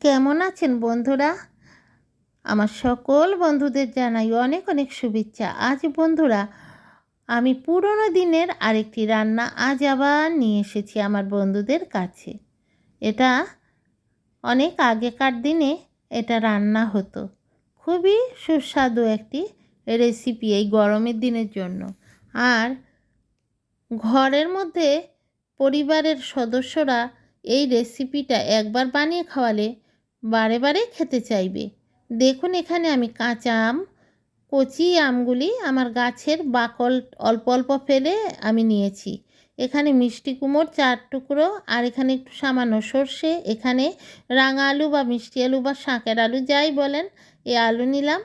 কেমন আছেন বন্ধুরা? আমার সকল বন্ধুদের জানাই অনেক অনেক শুভেচ্ছা। আজ বন্ধুরা আমি পুরনো দিনের আরেকটি রান্না আজ আবার নিয়ে এসেছি আমার বন্ধুদের কাছে। এটা অনেক আগেকার দিনে এটা রান্না হতো। খুবই সুস্বাদু একটি রেসিপি এই গরমের দিনের জন্য। আর ঘরের মধ্যে পরিবারের সদস্যরা এই রেসিপিটা একবার বানিয়ে খাওয়ালে বারে বারে খেতে চাইবে। দেখুন এখানে আমি কাঁচা আম, কচি আমগুলি আমার গাছের বাকল অল্প অল্প ফেলে আমি নিয়েছি। এখানে মিষ্টি কুমড় 4 টুকরো, আর এখানে একটু সামান্য সর্ষে, এখানে রাঙা আলু বা মিষ্টি আলু বা শাঁকের আলু যাই বলেন, এই আলু নিলাম।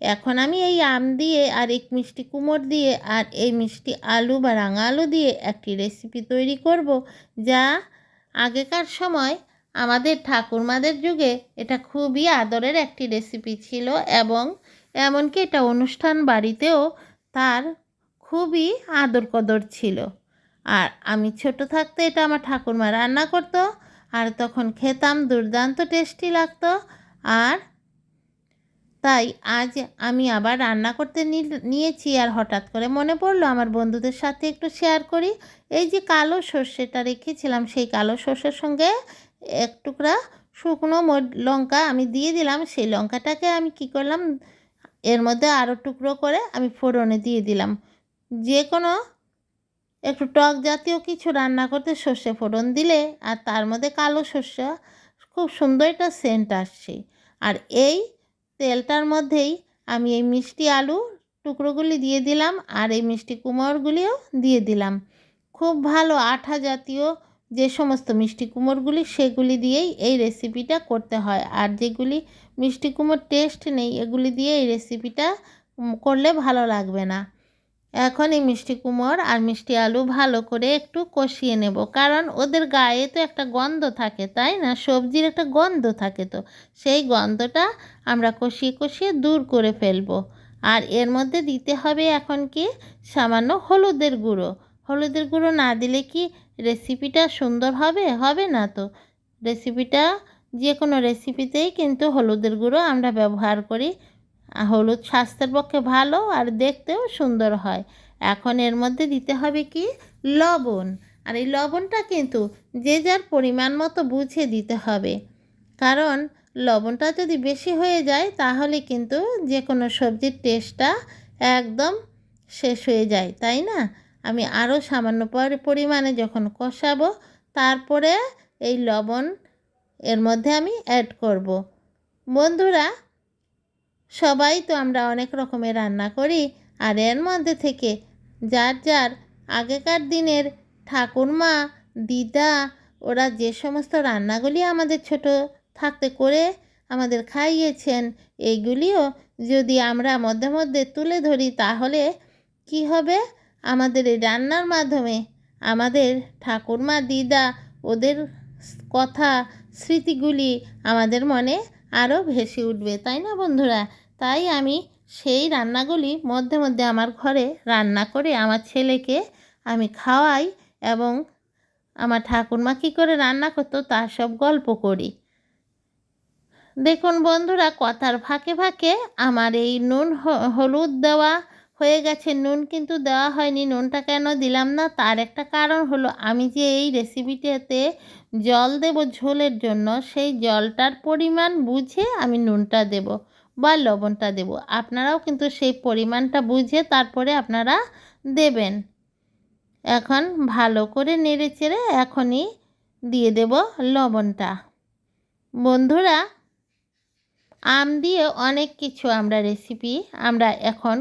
এখন আমি এই আম দিয়ে আর এক মিষ্টি কুমড় দিয়ে আর এই মিষ্টি আলু বা রাঙা আলু দিয়ে একটি রেসিপি তৈরি করব, যা আগেকার সময় আমাদের ঠাকুরমাদের যুগে এটা খুবই আদরের একটি রেসিপি ছিল, এবং এমনকি এটা অনুষ্ঠান বাড়িতেও তার খুবই আদর কদর ছিল। আর আমি ছোট থাকতে এটা আমার ঠাকুরমা রান্না করতো, আর তখন খেতাম, দুর্দান্ত টেস্টি লাগতো। আর তাই আজ আমি আবার রান্না করতে নিয়েছি, আর হঠাৎ করে মনে পড়লো আমার বন্ধুদের সাথে একটু শেয়ার করি। এই যে কালো সর্ষেটা রেখেছিলাম, সেই কালো সর্ষের সঙ্গে এক টুকরা শুকনো লঙ্কা আমি দিয়ে দিলাম। সেই লঙ্কাটাকে আমি কি করলাম, এর মধ্যে আরও টুকরো করে আমি ফোড়নে দিয়ে দিলাম। যে কোনো একটু টক জাতীয় কিছু রান্না করতে সর্ষে ফোড়ন দিলে আর তার মধ্যে কালো সর্ষে, খুব সুন্দর একটা সেন্ট আসছে। আর এই তেলটার মধ্যেই আমি এই মিষ্টি আলু টুকরোগুলি দিয়ে দিলাম, আর এই মিষ্টি কুমড়োগুলিও দিয়ে দিলাম। খুব ভালো আঠা জাতীয় যে সমস্ত মিষ্টি কুমড়োগুলি, সেগুলি দিয়েই এই রেসিপিটা করতে হয়। আর যেগুলি মিষ্টি কুমড়োর টেস্ট নেই, এগুলি দিয়ে এই রেসিপিটা করলে ভালো লাগবে না। এখন এই মিষ্টি কুমড় আর মিষ্টি আলু ভালো করে একটু কষিয়ে নেব, কারণ ওদের গায়ে তো একটা গন্ধ থাকে, তাই না? সবজির একটা গন্ধ থাকে, তো সেই গন্ধটা আমরা কষিয়ে কষিয়ে দূর করে ফেলবো। আর এর মধ্যে দিতে হবে এখন কি সামান্য হলুদের গুঁড়ো। হলুদের গুঁড়ো না দিলে কি রেসিপিটা সুন্দর হবে? হবে না তো। রেসিপিটা যে কোনো রেসিপিতেই কিন্তু হলুদের গুঁড়ো আমরা ব্যবহার করি। হলুদ স্বাস্থ্যের পক্ষে ভালো আর দেখতেও সুন্দর হয়। এখন এর মধ্যে দিতে হবে কি লবণ। আর এই লবণটা কিন্তু যে যার পরিমাণ মতো বুঝে দিতে হবে, কারণ লবণটা যদি বেশি হয়ে যায় তাহলে কিন্তু যে কোনো সবজির টেস্টটা একদম শেষ হয়ে যায়, তাই না? আমি আরও সামান্য পরিমাণে যখন কষাবো, তারপরে এই লবণ এর মধ্যে আমি অ্যাড করব। বন্ধুরা, সবাই তো আমরা অনেক রকমের রান্না করি, আর এর মধ্যে থেকে যার যার আগেকার দিনের ঠাকুরমা, দিদা, ওরা যে সমস্ত রান্নাগুলি আমাদের ছোট থাকতে করে আমাদের খাইয়েছেন, এইগুলিও যদি আমরা মধ্যে মধ্যে তুলে ধরি, তাহলে কি হবে, আমাদের এই রান্নার মাধ্যমে আমাদের ঠাকুরমা, দিদা, ওদের কথা, স্মৃতিগুলি আমাদের মনে আরও ভেসে উঠবে, তাই না বন্ধুরা? তাই আমি সেই রান্নাগুলি মধ্যে মধ্যে আমার ঘরে রান্না করে আমার ছেলেকে আমি খাওয়াই, এবং আমার ঠাকুরমা কী করে রান্না করতো তার সব গল্প করি। দেখুন বন্ধুরা, কথার ফাঁকে ফাঁকে আমার এই নুন হলুদ দেওয়া হয়ে গেছে। নুন কিন্তু দেওয়া হয়নি। নুনটা কেন দিলাম না, তার একটা কারণ হলো, আমি যে এই রেসিপিটাতে জল দেব ঝোলের জন্য, সেই জলটার পরিমাণ বুঝে আমি নুনটা দেব বা লবণটা দেব। আপনারাও কিন্তু সেই পরিমাণটা বুঝে তারপরে আপনারা দেবেন। এখন ভালো করে নেড়ে চেড়ে এখনই দিয়ে দেব লবণটা। বন্ধুরা, আম দিয়ে অনেক কিছু আমরা রেসিপি আমরা এখন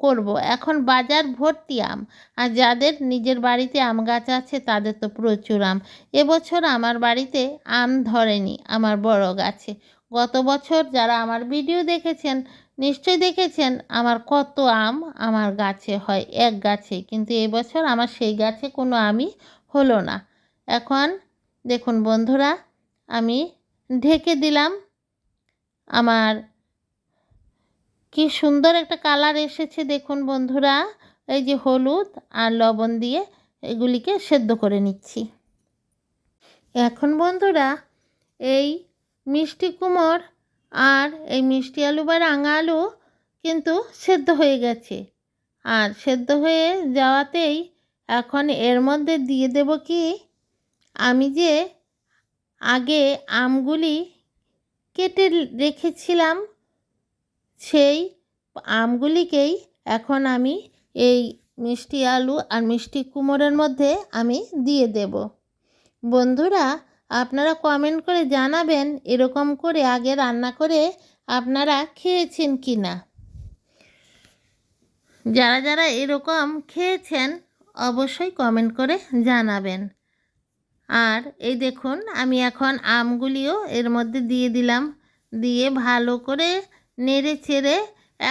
করব। এখন বাজার ভর্তি আম, আর যাদের নিজের বাড়িতে আম গাছ আছে তাদের তো প্রচুর আম। এবছর আমার বাড়িতে আম ধরেনি আমার বড় গাছে। গত বছর যারা আমার ভিডিও দেখেছেন নিশ্চয়ই দেখেছেন আমার কত আম আমার গাছে হয়, এক গাছে, কিন্তু এবছর আমার সেই গাছে কোনো আমই হলো না। এখন দেখুন বন্ধুরা, আমি ঢেকে দিলাম। আমার কি সুন্দর একটা কালার এসেছে দেখুন বন্ধুরা। এই যে হলুদ আর লবণ দিয়ে এগুলিকে সেদ্ধ করে নিচ্ছি। এখন বন্ধুরা, এই মিষ্টি কুমড় আর এই মিষ্টি আলু বা রাঙা আলু কিন্তু সেদ্ধ হয়ে গেছে। আর সেদ্ধ হয়ে যাওয়াতেই এখন এর মধ্যে দিয়ে দেব কি, আমি যে আগে আমগুলি কেটে রেখেছিলাম সেই আমগুলিকেই এখন আমি এই মিষ্টি আলু আর মিষ্টি কুমড়োর মধ্যে আমি দিয়ে দেব। বন্ধুরা, আপনারা কমেন্ট করে জানাবেন এরকম করে আগে রান্না করে আপনারা খেয়েছেন কি না। যারা যারা এরকম খেয়েছেন অবশ্যই কমেন্ট করে জানাবেন। আর এই দেখুন, আমি এখন আমগুলিও এর মধ্যে দিয়ে দিলাম, দিয়ে ভালো করে নেড়ে চেড়ে,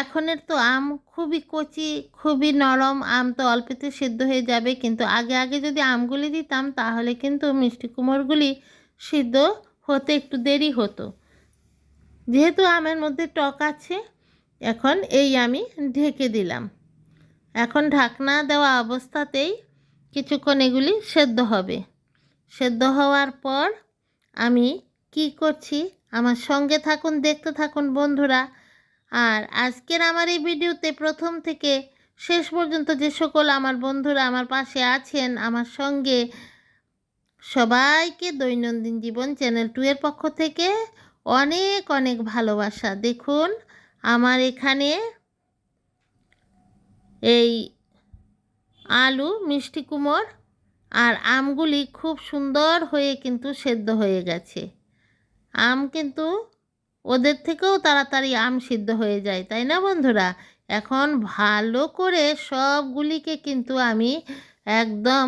এখনের তো আম খুবই কচি, খুবই নরম, আম তো অল্পতে সিদ্ধ হয়ে যাবে, কিন্তু আগে আগে যদি আমগুলি দিতাম তাহলে কিন্তু মিষ্টি কুমড়োগুলি সিদ্ধ হতে একটু দেরি হতো। যেহেতু আমের মধ্যে টক আছে, এখন এই আমি ঢেকে দিলাম। এখন ঢাকনা দেওয়া অবস্থাতেই কিছুক্ষণ এগুলি সেদ্ধ হবে। সেদ্ধ হওয়ার পর আমি কি করছি, আমার সঙ্গে থাকুন, দেখতে থাকুন বন্ধুরা। আর আজকের আমার এই ভিডিওতে প্রথম থেকে শেষ পর্যন্ত যে সকল আমার বন্ধুরা আমার পাশে আছেন, আমার সঙ্গে, সবাইকে দৈনন্দিন জীবন চ্যানেল 2 এর পক্ষ থেকে অনেক অনেক ভালোবাসা। দেখুন, আমার এখানে এই আলু, মিষ্টি কুমড় আর আমগুলি খুব সুন্দর হয়ে কিন্তু সেদ্ধ হয়ে গেছে। আম কিন্তু ওদের থেকেও তাড়াতাড়ি আম সিদ্ধ হয়ে যায়, তাই না বন্ধুরা? এখন ভালো করে সবগুলিকে কিন্তু আমি একদম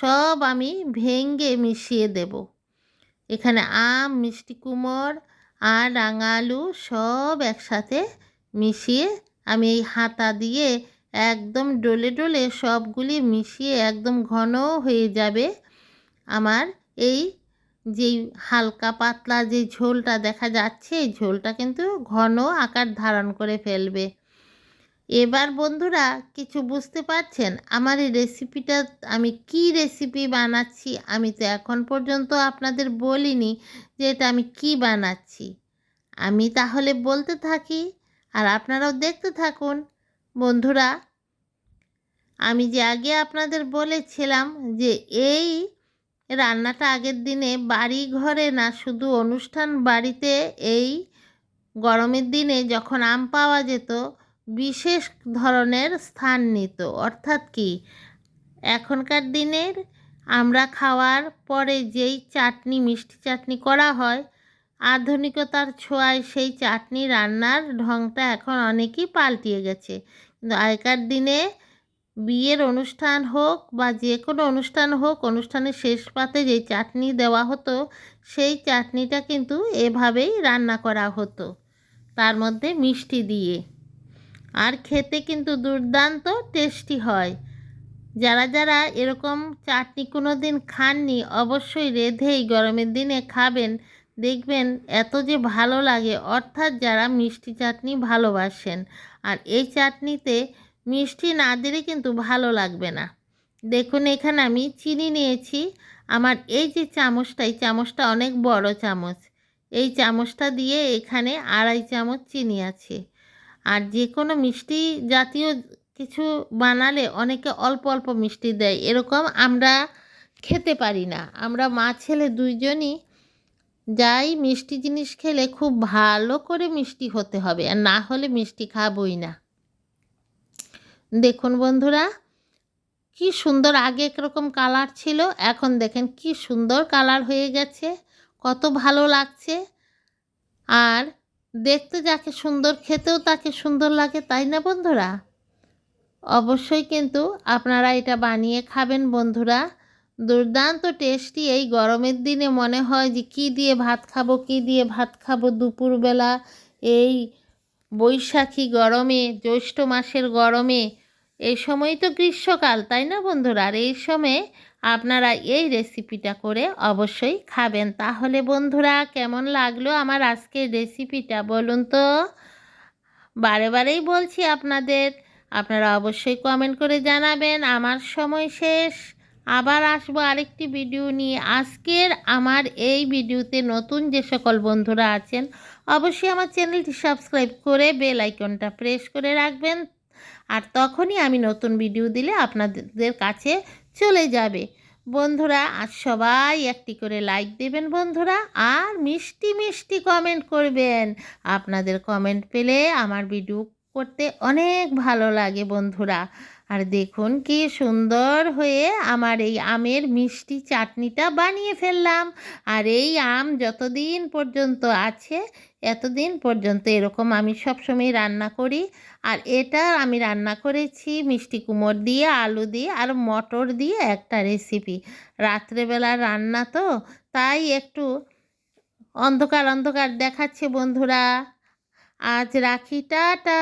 সব আমি ভেঙে মিশিয়ে দেব। এখানে আম, মিষ্টি কুমড় আর রাঙা আলু সব একসাথে মিশিয়ে আমি এই হাতা দিয়ে একদম ডলে ডলে সবগুলি মিশিয়ে একদম ঘন হয়ে যাবে আমার এই যেই হালকা পাতলা যে ঝোলটা দেখা যাচ্ছে, এই ঝোলটা কিন্তু ঘন আকার ধারণ করে ফেলবে। এবার বন্ধুরা কিছু বুঝতে পারছেন আমার এই রেসিপিটা, আমি কি রেসিপি বানাচ্ছি? আমি তো এখন পর্যন্ত আপনাদের বলিনি যে এটা আমি কি বানাচ্ছি। আমি তাহলে বলতে থাকি আর আপনারাও দেখতে থাকুন। বন্ধুরা, আমি যে আগে আপনাদের বলেছিলাম যে এই রান্নাটা আগের দিনে বাড়ি ঘরে না, শুধু অনুষ্ঠান বাড়িতে এই গরমের দিনে যখন আম পাওয়া যেত বিশেষ ধরনের স্থান নিত। অর্থাৎ কি, এখনকার দিনের আমরা খাওয়ার পরে যেই চাটনি, মিষ্টি চাটনি করা হয়, আধুনিকতার ছোঁয়ায় সেই চাটনি রান্নার ঢংটা এখন অনেকই পাল্টিয়ে গেছে। কিন্তু আগেকার দিনে বিয়ের অনুষ্ঠান হোক বা যে কোনো অনুষ্ঠান হোক, অনুষ্ঠানের শেষ পাতে যেই চাটনি দেওয়া হতো সেই চাটনিটা কিন্তু এভাবেই রান্না করা হতো, তার মধ্যে মিষ্টি দিয়ে। আর খেতে কিন্তু দুর্দান্ত টেস্টি হয়। যারা যারা এরকম চাটনি কোনো দিন খাননি অবশ্যই রেঁধেই গরমের দিনে খাবেন, দেখবেন এত যে ভালো লাগে। অর্থাৎ যারা মিষ্টি চাটনি ভালোবাসেন, আর এই চাটনিতে মিষ্টি না দিলে কিন্তু ভালো লাগবে না। দেখুন, এখানে আমি চিনি নিয়েছি। আমার এই যে চামচটা, এই চামচটা অনেক বড় চামচ, এই চামচটা দিয়ে এখানে 2.5 চামচ চিনি আছে। আর যে কোনো মিষ্টি জাতীয় কিছু বানালে অনেকে অল্প অল্প মিষ্টি দেয়, এরকম আমরা খেতে পারি না। আমরা মা ছেলে দুইজনই যাই মিষ্টি জিনিস খেলে খুব ভালো করে মিষ্টি হতে হবে, আর না হলে মিষ্টি খাবই না। দেখুন বন্ধুরা, কি সুন্দর, আগে একরকম কালার ছিল, এখন দেখেন কি সুন্দর কালার হয়ে গেছে, কত ভালো লাগছে। আর দেখতে যাকে সুন্দর, খেতেও তাকে সুন্দর লাগে, তাই না বন্ধুরা? অবশ্যই কিন্তু আপনারা এটা বানিয়ে খাবেন বন্ধুরা। দুর্দান্ত টেস্টি। এই গরমের দিনে মনে হয় যে কী দিয়ে ভাত খাবো, কী দিয়ে ভাত খাবো দুপুরবেলা, এই বৈশাখী গরমে, জ্যৈষ্ঠ মাসের গরমে। এই সময় তো গ্রীষ্মকাল, তাই না বন্ধুরা? আর এই সময়ে আপনারা এই রেসিপিটা করে অবশ্যই খাবেন। তাহলে বন্ধুরা, কেমন লাগলো আমার আজকের রেসিপিটা বলুন তো? বারে বারেই বলছি আপনাদের, আপনারা অবশ্যই কমেন্ট করে জানাবেন। আমার সময় শেষ, আবার আসবো আরেকটি ভিডিও নিয়ে। আজকের আমার এই ভিডিওতে নতুন যে সকল বন্ধুরা আছেন অবশ্যই আমার চ্যানেলটি সাবস্ক্রাইব করে বেল আইকনটা প্রেস করে রাখবেন, আর তখনই আমি নতুন ভিডিও দিলে আপনাদের কাছে চলে যাবে। বন্ধুরা আজ সবাই একটি করে লাইক দেবেন বন্ধুরা, আর মিষ্টি মিষ্টি কমেন্ট করবেন। আপনাদের কমেন্ট পেলে আমার ভিডিও করতে অনেক ভালো লাগে বন্ধুরা। আর দেখুন কি সুন্দর হয়ে আমার এই আমের মিষ্টি চাটনিটা বানিয়ে ফেললাম। আর এই আম যতদিন পর্যন্ত আছে এতদিন পর্যন্ত এরকম আমি সবসময় রান্না করি। আর এটা আমি রান্না করেছি মিষ্টি কুমড় দিয়ে, আলু দিয়ে আর মটর দিয়ে একটা রেসিপি। রাত্রেবেলা রান্না তো, তাই একটু অন্ধকার অন্ধকার দেখাচ্ছে বন্ধুরা। আজ রাখি, টাটা।